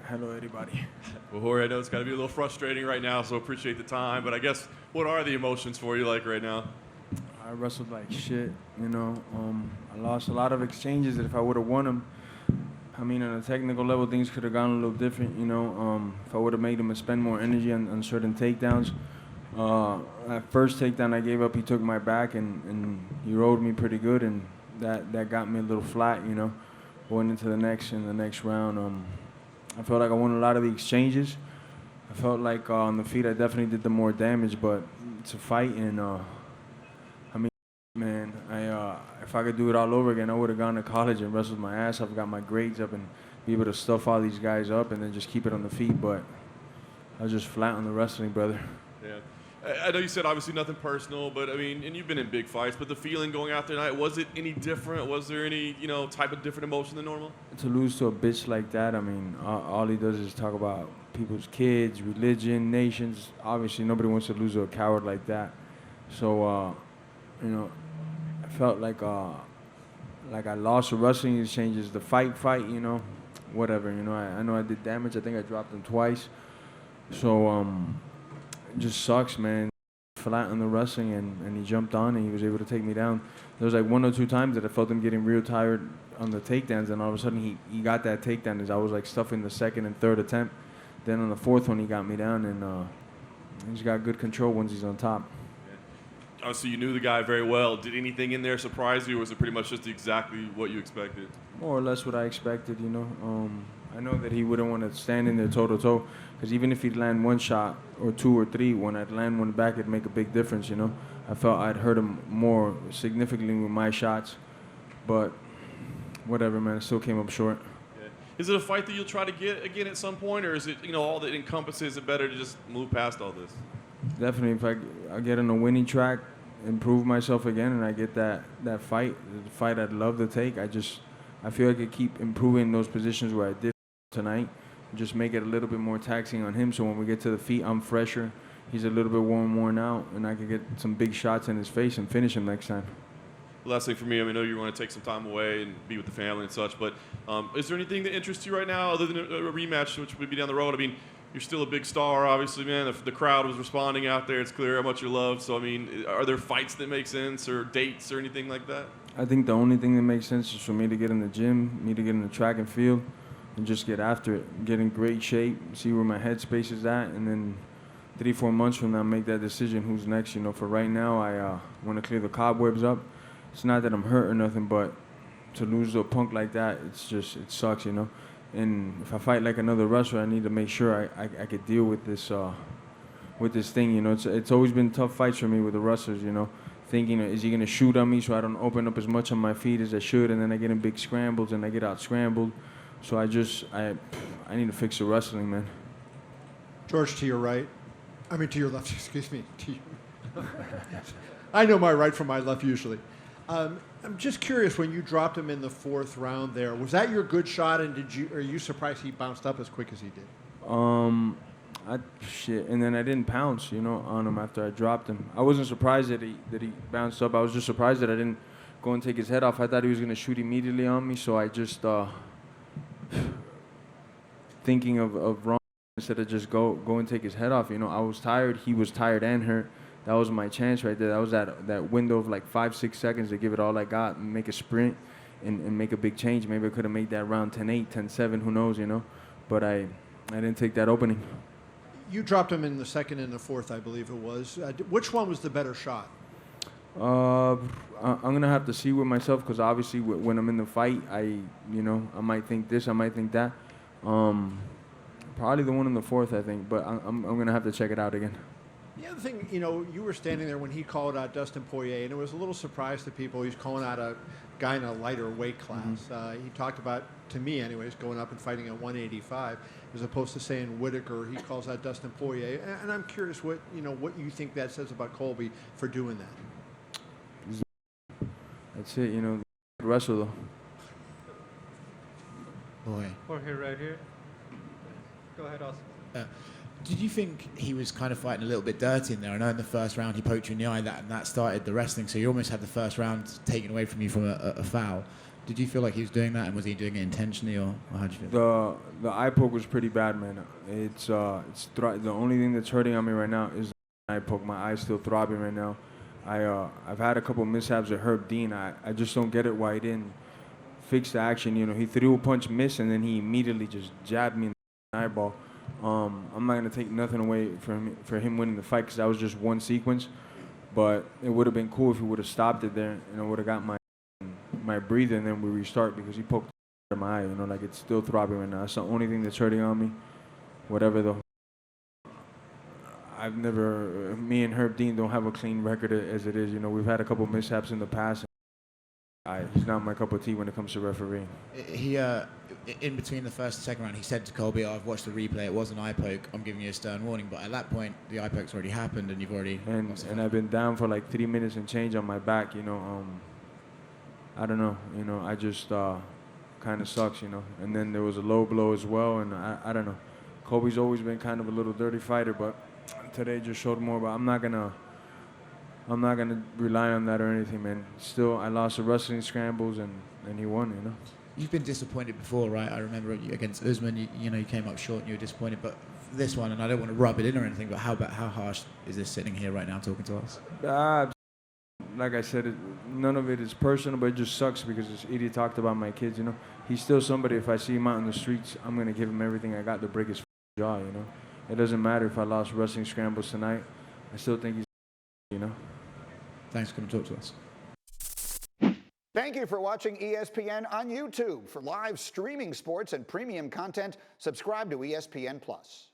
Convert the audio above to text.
Hello, everybody. Well, Jorge, I know it's got to be a little frustrating right now, so appreciate the time. But I guess, what are the emotions for you like right now? I wrestled like shit, you know. I lost a lot of exchanges that if I would have won them, I mean, on a technical level, things could have gone a little different, you know. If I would have made him spend more energy on certain takedowns. That first takedown I gave up, he took my back and he rode me pretty good, and that got me a little flat, you know. Going into the next round, I felt like I won a lot of the exchanges. I felt like on the feet I definitely did the more damage, but it's a fight, and I mean, man, if I could do it all over again, I would have gone to college and wrestled my ass off, got my grades up, and be able to stuff all these guys up and then just keep it on the feet. But I was just flat on the wrestling, brother. Yeah. I know you said obviously nothing personal, but I mean, and you've been in big fights, but the feeling going out there tonight, was it any different? Was there any, type of different emotion than normal? To lose to a bitch like that, I mean, all he does is talk about people's kids, religion, nations. Obviously, nobody wants to lose to a coward like that. So, I felt like I lost the wrestling exchanges, the fight, whatever. I know I did damage. I think I dropped him twice. So, it just sucks, man. Flat on the wrestling, and he jumped on and he was able to take me down. There was like one or two times that I felt him getting real tired on the takedowns, and all of a sudden he got that takedown as I was like stuffing the second and third attempt. Then on the fourth one he got me down, and he's got good control once he's on top. Obviously, you knew the guy very well. Did anything in there surprise you, or was it pretty much just exactly what you expected? More or less what I expected, I know that he wouldn't want to stand in there toe-to-toe, because even if he'd land one shot or two or three, when I'd land one back, it'd make a big difference, I felt I'd hurt him more significantly with my shots, but whatever, man, I still came up short. Yeah. Is it a fight that you'll try to get again at some point, or is it, all that encompasses it better to just move past all this? Definitely, if I get on a winning track, improve myself again, and I get that fight, the fight I'd love to take, I feel I could keep improving those positions where I did tonight, just make it a little bit more taxing on him, so when we get to the feet, I'm fresher, he's a little bit worn out, and I could get some big shots in his face and finish him next time. Last thing for me, I know you want to take some time away and be with the family and such, but is there anything that interests you right now other than a rematch, which would be down the road? I mean, you're still a big star, obviously, man. If the crowd was responding out there, it's clear how much you're loved. So, I mean, are there fights that make sense or dates or anything like that? I think the only thing that makes sense is for me to get in the gym, me to get in the track and field, and just get after it, get in great shape, see where my headspace is at, and then 3-4 months from now make that decision who's next. For right now, I want to clear the cobwebs up. It's not that I'm hurt or nothing, but to lose to a punk like that, it sucks, And if I fight like another wrestler, I need to make sure I could deal with this thing. It's always been tough fights for me with the wrestlers. Thinking, is he gonna shoot on me so I don't open up as much on my feet as I should, and then I get in big scrambles and I get out scrambled. So I need to fix the wrestling, man. George, to your right. I mean, to your left. Excuse me. To you. I know my right from my left usually. I'm just curious, when you dropped him in the fourth round there, was that your good shot, and are you surprised he bounced up as quick as he did? And then I didn't pounce, on him after I dropped him. I wasn't surprised that he bounced up. I was just surprised that I didn't go and take his head off. I thought he was going to shoot immediately on me, so I just, thinking of wrong instead of just go and take his head off. I was tired. He was tired and hurt. That was my chance right there. That was that window of like 5-6 seconds to give it all I got and make a sprint and make a big change. Maybe I could have made that round 10-8, 10-7, who knows, But I didn't take that opening. You dropped him in the second and the fourth, I believe it was. Which one was the better shot? I'm gonna have to see with myself, because obviously when I'm in the fight, I might think this, I might think that. Probably the one in the fourth, I think, but I'm gonna have to check it out again. The other thing, you were standing there when he called out Dustin Poirier, and it was a little surprise to people. He's calling out a guy in a lighter weight class. Mm-hmm. He talked about, to me anyways, going up and fighting at 185, as opposed to saying Whitaker. He calls out Dustin Poirier, and I'm curious what you think that says about Colby for doing that. That's it, the wrestler though. Boy. Jorge right here. Go ahead, Austin. Did you think he was kind of fighting a little bit dirty in there? I know in the first round he poked you in the eye, and that started the wrestling, so you almost had the first round taken away from you from a foul. Did you feel like he was doing that, and was he doing it intentionally, or how did you feel? The eye poke was pretty bad, man. The only thing that's hurting on me right now is the eye poke. My eye's still throbbing right now. I've had a couple mishaps with Herb Dean. I just don't get it why he didn't fix the action. You know, he threw a punch, miss, and then he immediately just jabbed me in the eyeball. I'm not gonna take nothing away for him winning the fight, because that was just one sequence. But it would have been cool if he would have stopped it there, and I would have got my breather, and then we restart, because he poked my eye. You know, like, it's still throbbing right now. That's the only thing that's hurting on me. Whatever the. Me and Herb Dean don't have a clean record as it is. You know, we've had a couple mishaps in the past. He's not my cup of tea when it comes to refereeing. He, in between the first and second round, he said to Colby, "Oh, I've watched the replay. It was an eye poke. I'm giving you a stern warning." But at that point, the eye poke's already happened, and you've already. And I've been down for like 3 minutes and change on my back. You know, I don't know. You know, I just kind of sucks. You know, and then there was a low blow as well, and I don't know. Colby's always been kind of a little dirty fighter, but today just showed more. But I'm not gonna rely on that or anything, man. Still, I lost the wrestling scrambles, and he won, you know. You've been disappointed before, right? I remember against Usman, you know, you came up short and you were disappointed. But this one, and I don't want to rub it in or anything, but how harsh is this sitting here right now talking to us? Like I said, none of it is personal, but it just sucks because this idiot talked about my kids, you know. He's still somebody, if I see him out in the streets, I'm going to give him everything I got to break his jaw, you know. It doesn't matter if I lost wrestling scrambles tonight. I still think he's, you know. Thanks for coming to talk to us. Thank you for watching ESPN on YouTube. For live streaming sports and premium content, subscribe to ESPN+.